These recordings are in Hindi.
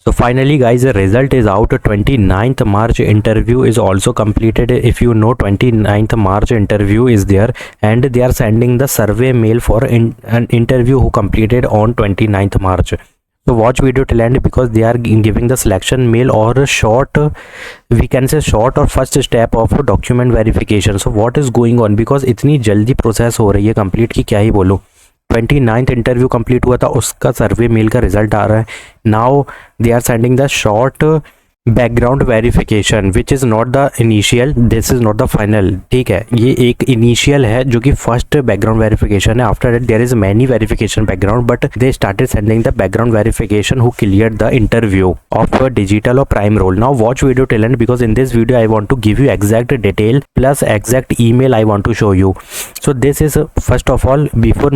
So finally guys, the result is out. 29th March interview is also completed. If you know, 29th March interview is there and they are sending the survey mail for an interview who completed on 29th March. So watch video till end because they are giving the selection mail or a short, we can say short or first step of document verification. So what is going on, because इतनी जल्दी प्रोसेस हो रही है कंप्लीट की क्या ही बोलो। 29th इंटरव्यू कंप्लीट हुआ था, उसका सर्वे मेल का रिजल्ट आ रहा है। Now they are sending the short background verification which is not the initial, this is not the final. ठीक है, ये एक इनिशियल है जो कि फर्स्ट बैकग्राउंड वेरिफिकेशन है। After that there is many verification background, but they started sending the background verification who clear the interview of digital और prime role. Now watch video till end because in this video I want to give you exact detail plus exact email I want to show you. So this is first of all, before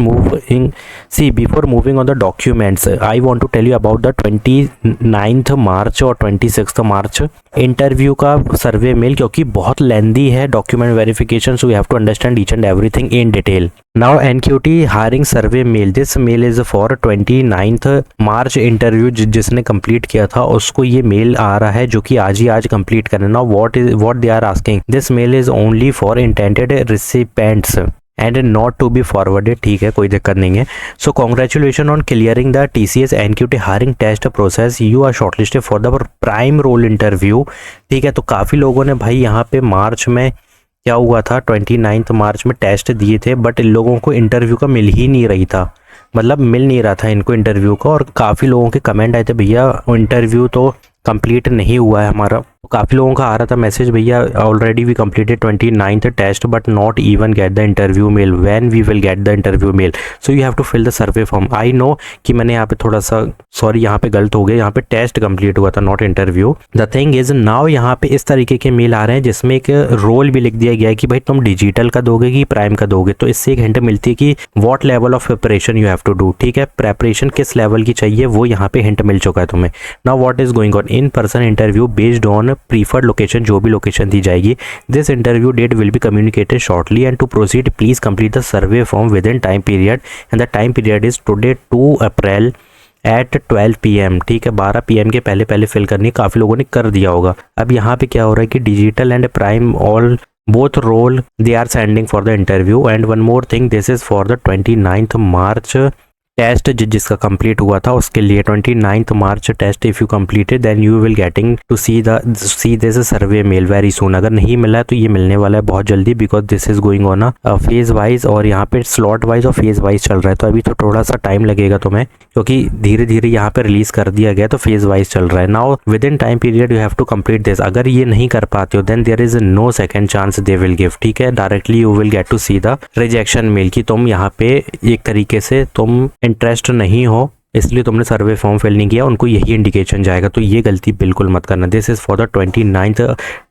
moving on the documents, I want to tell you about the 29th March और 26th March इंटरव्यू का सर्वे मेल, क्योंकि बहुत लेंदी है document verification, so we have to understand each and everything in detail. Now NQT hiring survey mail, this mail is for 29th March interview जिसने कंप्लीट किया था उसको ये मेल आ रहा है जो कि आज कंप्लीट करना। Now what they are asking, this mail is only for intended recipients and not to be forwarded. ठीक है, कोई दिक्कत नहीं है। So congratulation on clearing the TCS NQT hiring test process, you are shortlisted for the prime role interview. ठीक है, तो काफ़ी लोगों ने भाई यहाँ पे मार्च में क्या हुआ था, 29th मार्च में टेस्ट दिए थे, बट इन लोगों को इंटरव्यू का मिल ही नहीं रही था, मतलब मिल नहीं रहा था इनको इंटरव्यू का। और काफ़ी लोगों के कमेंट आए थे, भैया इंटरव्यू तो कंप्लीट नहीं हुआ है हमारा। काफ़ी लोगों का आ रहा था मैसेज, भैया already we completed 29th test but not even get the interview mail, when we will get the interview mail, so you have to fill the survey form. I know कि मैंने यहाँ पे थोड़ा सा सॉरी यहाँ पे गलत हो गया, यहाँ पे टेस्ट कंप्लीट हुआ था not interview. The thing is now यहाँ पे इस तरीके के मेल आ रहे हैं जिसमें एक रोल भी लिख दिया गया है कि भाई तुम डिजिटल का दोगे कि प्राइम का दोगे। तो इससे एक हिंट मिलती है कि what level of preparation you have to do. ठीक है, प्रेपरेशन किस लेवल की चाहिए वो यहाँ पे हिंट मिल चुका है तुम्हें। Now what is going on, in person interview based on preferred location, जो भी लोकेशन दी जाएगी। This interview date will be communicated shortly and to proceed please complete the survey form within time period and the time period is today 2 April at 12 PM। ठीक है, 12 PM के पहले फिल करनी। काफ़ी लोगों ने कर दिया होगा। अब यहाँ पे क्या हो रहा है कि digital and prime all both role they are sending for the interview, and one more thing, this is for the 29th March test जिसका कंप्लीट हुआ था उसके लिए 29th March test if you completed then you will getting to see this survey mail very soon. अगर नहीं मिला है तो ये मिलने वाला है बहुत जल्दी, because this is going on a phase wise, और यहाँ पे स्लॉट वाइज और फेज वाइज चल रहा है। तो अभी तो थोड़ा सा टाइम लगेगा तुम्हें, क्योंकि धीरे धीरे यहाँ पे रिलीज कर दिया गया, तो फेज वाइज चल रहा है। Now within time period you have to complete this. अगर ये नहीं कर पाते हो then there is no second chance they will give. ठीक है, directly you will get to see the rejection mail कि तुम यहाँ पे एक तरीके से तुम इंटरेस्ट नहीं हो इसलिए तुमने सर्वे फॉर्म फिल नहीं किया, उनको यही इंडिकेशन जाएगा। तो ये गलती बिल्कुल मत करना। This is for the 29th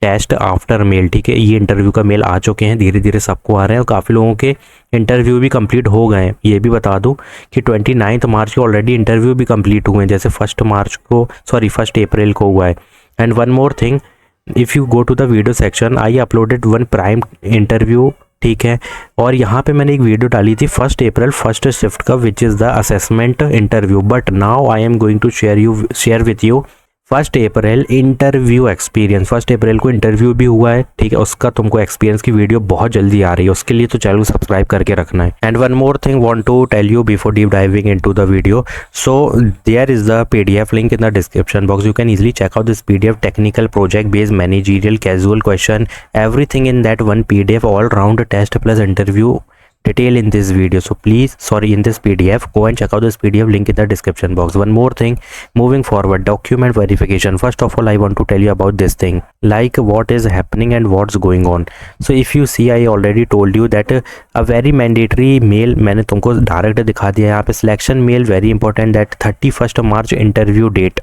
test after mail. ठीक है, ये इंटरव्यू का मेल आ चुके हैं, धीरे धीरे सबको आ रहे हैं और काफ़ी लोगों के इंटरव्यू भी कंप्लीट हो गए हैं। ये भी बता दूं कि 29th मार्च को ऑलरेडी इंटरव्यू भी कंप्लीट हुए हैं, जैसे 1 अप्रैल को हुआ है। And one more thing, if you go to the video section, I uploaded 1 prime interview. ठीक है, और यहाँ पे मैंने एक वीडियो डाली थी 1 अप्रैल फर्स्ट शिफ्ट का, which is the assessment interview. But now I am going to share with you 1 April interview experience. 1 अप्रैल को इंटरव्यू भी हुआ है। ठीक है, उसका तुमको एक्सपीरियंस की वीडियो बहुत जल्दी आ रही है, उसके लिए तो चैनल को सब्सक्राइब करके रखना है। And one more thing want to tell you before deep diving into the video, so there is the PDF link in the description box. You can easily check out this PDF technical project based managerial casual question, everything in that one PDF, all round test plus interview detail in this video. So please, in this PDF, go and check out this PDF link in the description box. One more thing, moving forward, document verification. First of all, I want to tell you about this thing, like what is happening and what's going on. So if you see, I already told you that a very mandatory mail मैंने तुमको डायरेक्ट दिखा दिया यहाँ पे। Selection mail very important, that 31st March interview date.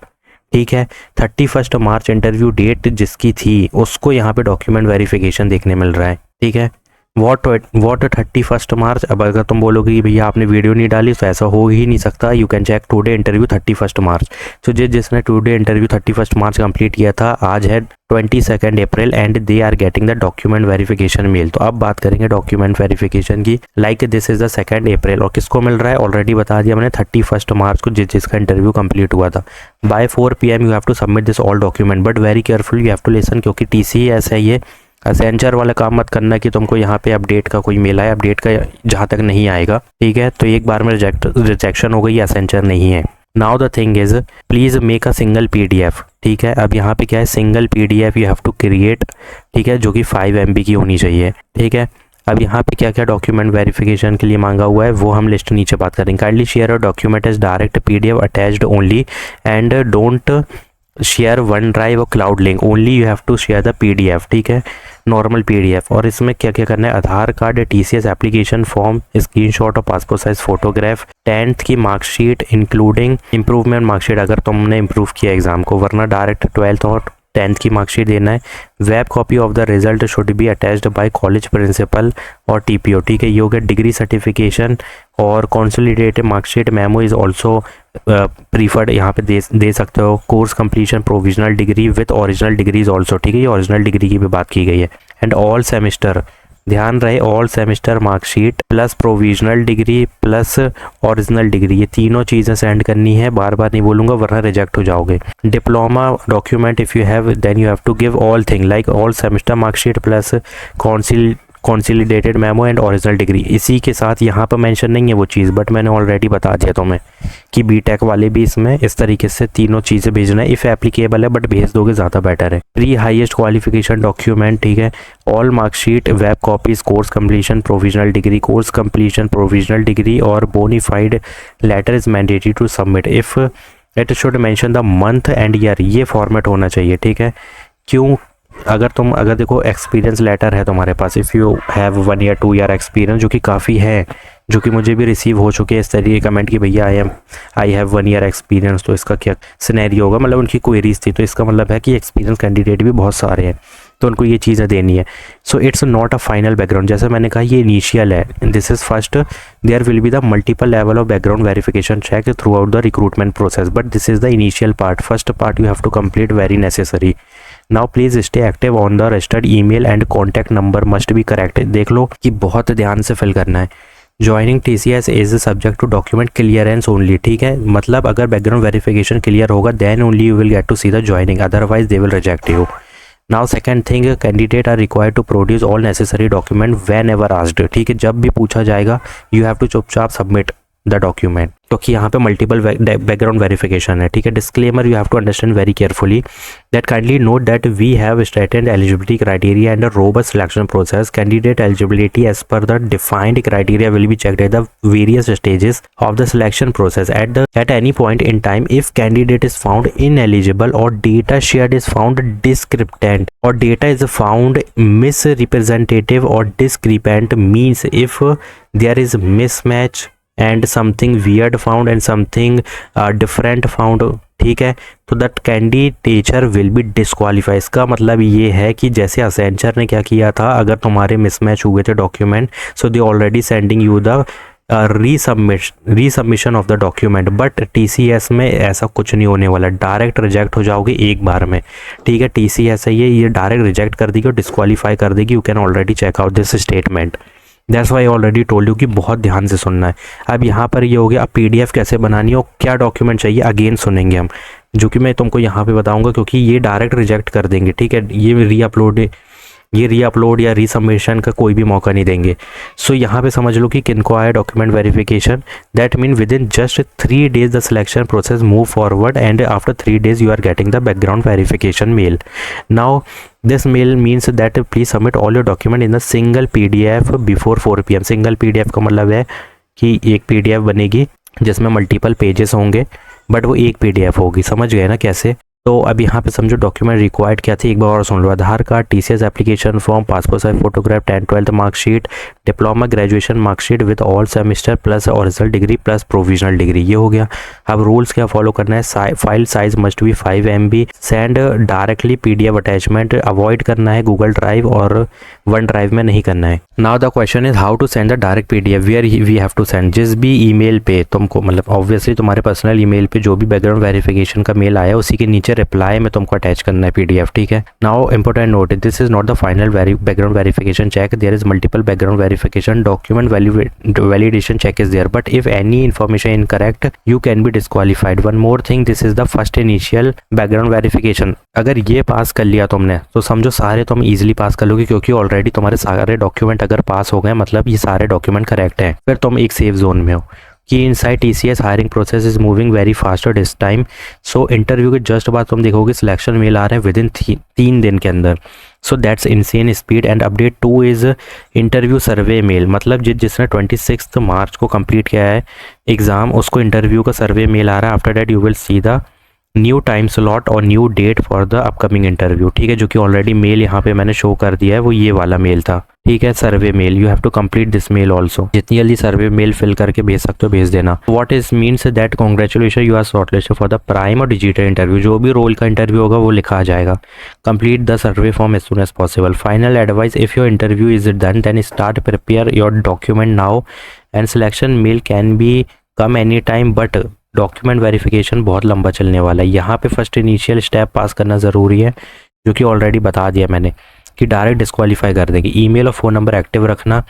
ठीक है, 31st मार्च इंटरव्यू डेट जिसकी थी उसको यहाँ पे डॉक्यूमेंट वेरिफिकेशन देखने मिल रहा है। ठीक है, वॉट 31 मार्च। अब अगर तुम बोलोगे कि भैया आपने वीडियो नहीं डाली तो ऐसा हो ही नहीं सकता। You can check today interview 31 March. तो जिसने टुडे इंटरव्यू 31 मार्च कंप्लीट किया था, आज है 22 April and they are getting the document verification mail. तो अब बात करेंगे डॉक्यूमेंट वेरिफिकेशन की। Like this is the 2 April और किसको मिल रहा है ऑलरेडी बता दिया मैंने, 31 मार्च को जिसका इंटरव्यू कंप्लीट हुआ था। By 4 PM you have to submit this all document, but very careful you have to listen, क्योंकि TCS है ये। असेंचर वाला काम मत करना कि तुमको यहाँ पे अपडेट का कोई मेल आया, अपडेट का जहाँ तक नहीं आएगा, ठीक है। तो एक बार में रिजेक्शन हो गई, असेंचर नहीं है। Now the thing is please make a single PDF, ठीक है। अब यहाँ पे क्या है, single PDF you have to create, ठीक है, जो कि 5 MB की होनी चाहिए, ठीक है। अब यहाँ पे क्या क्या डॉक्यूमेंट वेरिफिकेशन के लिए मांगा हुआ है वो हम लिस्ट नीचे बात करेंगे। Kindly share a document is direct PDF attached only and don't share OneDrive और cloud link, only you have to share the PDF, ठीक है, नॉर्मल PDF। और इसमें क्या क्या करना है, Aadhaar card, TCS application form, screenshot और पासपोर्ट साइज फोटोग्राफ, 10th की मार्कशीट इंक्लूडिंग इम्प्रूवमेंट मार्कशीट अगर तुमने इम्प्रूव किया एग्जाम को, वरना डायरेक्ट 12th और 10th की मार्कशीट देना है। Web copy of the result should be attached by college principal और TPO, ठीक है। योगा डिग्री सर्टिफिकेशन और consolidated marksheet memo is also preferred, यहाँ पे दे सकते हो। Course completion provisional degree with original degrees also, ठीक है, ये ओरिजिनल डिग्री की भी बात की गई है। एंड ऑल सेमेस्टर, ध्यान रहे, all semester marksheet plus provisional degree plus original degree, ये तीनों चीज़ें सेंड करनी है। बार बार नहीं बोलूँगा वरना रिजेक्ट हो जाओगे। Diploma document if you have then you have to give all thing like all semester marksheet plus consolidated memo and original degree. इसी के साथ यहाँ पर मेंशन नहीं है वो चीज़, बट मैंने ऑलरेडी बता दिया तुम्हें कि BTech वाले भी इसमें इस तरीके से तीनों चीज़ें भेजना है। इफ़ एप्लीकेबल है बट भेज दोगे ज़्यादा बेटर है। प्री हाईएस्ट क्वालिफिकेशन डॉक्यूमेंट, ठीक है, all marksheet, web copies, course completion provisional degree, course completion provisional degree और bonafide letter is mandatory to submit if it should mention the month and year, ये फॉर्मेट होना चाहिए, ठीक है। क्यों, अगर देखो एक्सपीरियंस लेटर है तुम्हारे पास, if you have 1 year 2 year experience, जो कि काफ़ी है, जो कि मुझे भी रिसीव हो चुके हैं इस तरीके कमेंट कि भैया आई हैव 1 year एक्सपीरियंस, तो इसका क्या सिनेरियो होगा, मतलब उनकी क्वेरीज थी, तो इसका मतलब है कि एक्सपीरियंस कैंडिडेट भी बहुत सारे हैं, तो उनको ये चीज़ें देनी है। So it's not a final background, जैसे मैंने कहा ये इनिशियल है, this is first, there will be the multiple level of background verification check throughout the recruitment process, but this is the initial part, first part you have to complete very necessary. Now please stay active on the registered email and contact number must be correct. देख लो कि बहुत ध्यान से फिल करना है। Joining TCS is subject to document clearance only, ठीक है, मतलब अगर बैकग्राउंड वेरिफिकेशन क्लियर होगा then only you will get to see the joining, otherwise they will reject you. Now second thing, candidate are required to produce all necessary document whenever asked, ठीक है, जब भी पूछा जाएगा यू हैव टू चुपचाप सबमिट द डॉक्यूमेंट, क्योंकि यहाँ पे मल्टीपल बैकग्राउंड वेरिफिकेशन है, ठीक है। Disclaimer you have to understand very carefully that kindly note that we have strengthened eligibility criteria and a robust selection process. Candidate eligibility as per the defined criteria will be checked at the various stages of the selection process at any point in time. If candidate is found ineligible or data shared is found discrepant or data is found misrepresentative or discrepant, means if there is mismatch and something weird found and something different found, ठीक है, तो that candidature will be disqualify. इसका मतलब ये है कि जैसे असेंचर ने क्या किया था, अगर तुम्हारे मिसमैच हुए थे document, so they already sending you the resubmission of the document, but TCS में ऐसा कुछ नहीं होने वाला, डायरेक्ट रिजेक्ट हो जाओगे एक बार में, ठीक है। TCS है ये डायरेक्ट रिजेक्ट कर देगी और डिस्क्वालीफाई कर देगी। You can already check out this statement, that's why already told you कि बहुत ध्यान से सुनना है। अब यहाँ पर ये हो गया, अब PDF कैसे बनानी है और क्या डॉक्यूमेंट चाहिए अगेन सुनेंगे हम, जो कि मैं तुमको यहाँ पे बताऊंगा, क्योंकि ये डायरेक्ट रिजेक्ट कर देंगे, ठीक है, ये रीअपलोड या रीसबमिशन का कोई भी मौका नहीं देंगे। सो यहाँ पे समझ लो कि किनको आया document verification, that mean within just 3 days the selection process move forward and after 3 days you are getting the background verification mail. Now this mail means that please submit all your document in the single PDF before 4 PM। Single PDF का मतलब है कि एक PDF बनेगी जिसमें मल्टीपल पेजेस होंगे, बट वो एक PDF होगी, समझ गए ना कैसे। तो अब यहाँ पे समझो डॉक्यूमेंट रिक्वायर्ड क्या थे, एक बार और सुन लो। Aadhaar card, TCS application form, passport size photograph, 10th-12th marksheet, diploma graduation marksheet with all semester plus original degree plus provisional degree, ये हो गया। अब रूल्स क्या फॉलो करना है, file size must be 5 MB, send directly PDF attachment avoid करना है, गूगल ड्राइव और वन ड्राइव में नहीं करना है। Now the question is how to send the direct PDF, where we have to send. जिस भी ईमेल पे तुमको, मतलब ऑब्वियसली तुम्हारे पर्सनल ईमेल पे जो भी बैकग्राउंड वेरिफिकेशन का मेल आया उसी के नीचे रिप्लाई में तुमको अटैच करना है PDF, ठीक है। Now important note, this is not the final background verification check, there is multiple background verification, document validation check is there, but if any information incorrect you can be disqualified. One more thing, this is the first initial background verification. अगर ये पास कर लिया तुमने तो समझो सारे तुम इजीली पास कर लोगे, क्योंकि ऑलरेडी तुम्हारे सारे डॉक्यूमेंट अगर पास हो गए मतलब ये सारे डॉक्यूमेंट करेक्ट हैं, फिर तुम एक सेफ जोन में हो। कि inside TCS hiring process is moving very faster this time. So interview के जस्ट बाद तुम देखोगे सिलेक्शन मेल आ रहा है विद इन 3 दिन के अंदर। So that's insane speed. And update 2 is interview survey mail, मतलब जिसने 26 मार्च को कंप्लीट किया है एग्ज़ाम उसको इंटरव्यू का सर्वे मेल आ रहा है। After that you will see the new time slot और new date for the upcoming interview, ठीक है। जो कि ऑलरेडी मेल यहाँ पे मैंने शो कर दिया है, वो ये वाला मेल था, ठीक है, survey mail. You have to complete this mail also. जितनी जल्दी सर्वे मेल फिल करके भेज सकते हो भेज देना। What is means that congratulation you are shortlisted for the prime और डिजिटल इंटरव्यू, जो भी रोल का इंटरव्यू होगा वो लिखा आ जाएगा। Complete the survey form as soon as possible. Final advice, if your interview is done then start prepare your document now and selection mail can be come any time, but document verification बहुत लंबा चलने वाला है। यहाँ पे फर्स्ट इनिशियल स्टेप पास करना ज़रूरी है, जो कि ऑलरेडी बता दिया मैंने कि डायरेक्ट डिस्क्वालीफाई कर देंगे। ईमेल और फ़ोन नंबर एक्टिव रखना।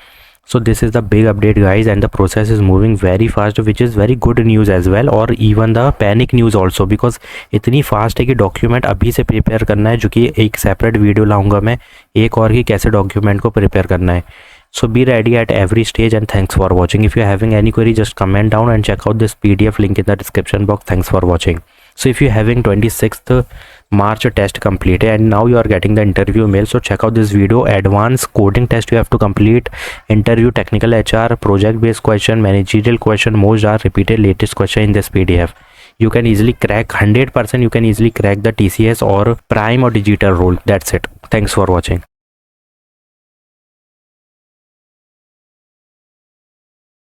So this is the big update guys and the process is moving very fast which is very good news as well, और even the panic news also, because इतनी फास्ट है कि डॉक्यूमेंट अभी से प्रिपेयर करना है, जो कि एक सेपरेट वीडियो लाऊंगा मैं एक और कि कैसे डॉक्यूमेंट को प्रिपेयर करना है। So be ready at every stage and thanks for watching. If you're having any query, just comment down and check out this PDF link in the description box. Thanks for watching. So if you're having 26th March test completed and now you are getting the interview mail, so check out this video. Advanced coding test you have to complete, interview, technical HR, project based question, managerial question, most are repeated latest question in this PDF. You can easily crack 100%, you can easily crack the TCS or prime or digital role. That's it. Thanks for watching.